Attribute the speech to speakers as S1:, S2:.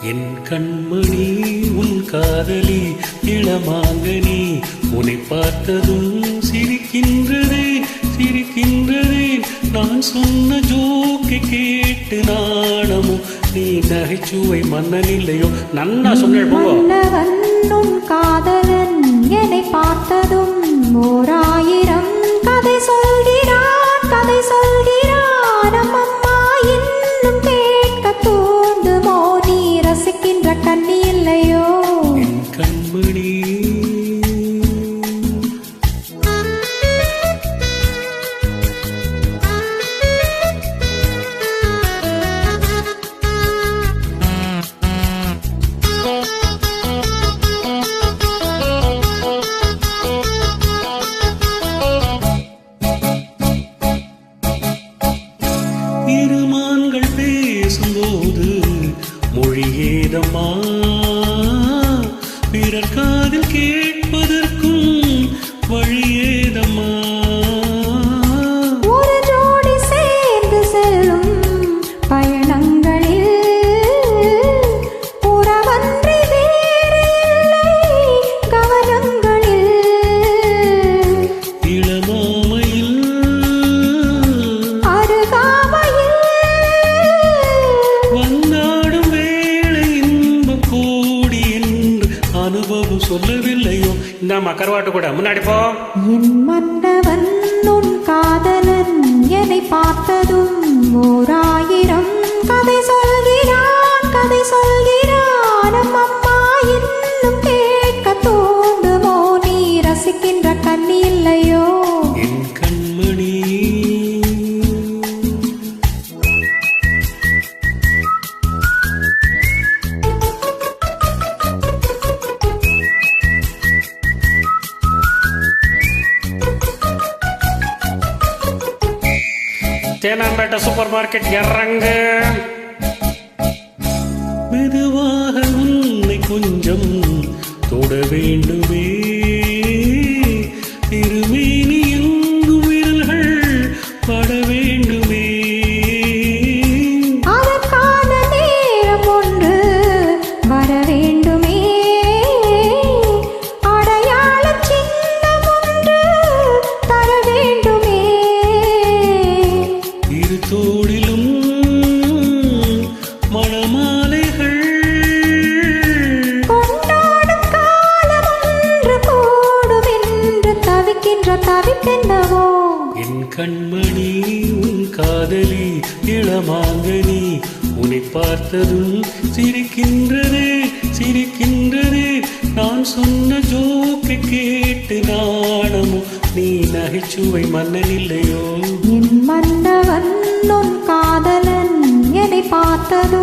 S1: என் கண்மணி உன் காதலி இளமாங்கனி உன்னை பார்த்ததும் சிரிக்கின்றதே சிரிக்கின்றதே நான் சொன்ன ஜோக்கை கேட்டு நாணமோ நீ நகைச்சுவை மன்னன் இல்லையோ நன்னா
S2: சொன்ன காதலன் என்னை பார்த்ததும் ஓராயிரம் கதை சொல்கிறான் கதை சொல்கிறான் அம்மா இன்னும் கேட்க தூண்டுமோ நீ ரசிக்கின்ற கண்ணி இல்லையோ
S1: என் கண்மணி இருமான்கள் பேசும்போது மொழியேதம்மா பிறர் காதில் கேட்பதற்கும் வழியேதம்மா
S2: ஒரு ஜோடி சேர்ந்து செல்லும் பயணங்களில் உறவன்றி வேறு இல்லை கவனங்களில்
S1: இளமாமையில் வந்தாடும் வேளை இன்பம் கோடி என்று அனுபவம் சொல்லவில்லையோ இந்த கருவாட்டு கூட முன்னாடி போ
S2: என் மன்னவன் உன் காதலன் என்னை பார்த்ததும் ஓராயிரம் கதை சொல்கிறான் கதை சொல்கிறான் அம்மா இன்னும் கேட்க தூண்டுமோ நீ ரசிக்கின்ற கண்ணி இல்லையோ
S1: என் கண்மணி தேனாம்பேட்டை சூப்பர் மார்க்கெட் இறங்கு மெதுவாக உன்னை கொஞ்சம் தொட வேண்டுமே திருமேனி எங்கும் விரல்கள் பட வேண்டுமே
S2: அதற்கான நேரம் ஒன்று வர வேண்டுமே அடையாள சின்னம் ஒன்று தர வேண்டுமே
S1: இரு தோளிலும் மணமாலைகள்
S2: கொண்டாடும் காலம் ஒன்று கூடும் என்று தவிக்கின்றவோ
S1: என் கண்மணி உன் காதலி இளமாங்கனி உன்னை பார்த்ததும் சிரிக்கின்றதே சிரிக்கின்றதே நான் சொன்ன ஜோக்கை கேட்டு நாணமோ நீ நகைச்சுவை மன்னன் இல்லையோ
S2: என் மன்னவன் உன் காதலன் என்னை பார்த்ததும்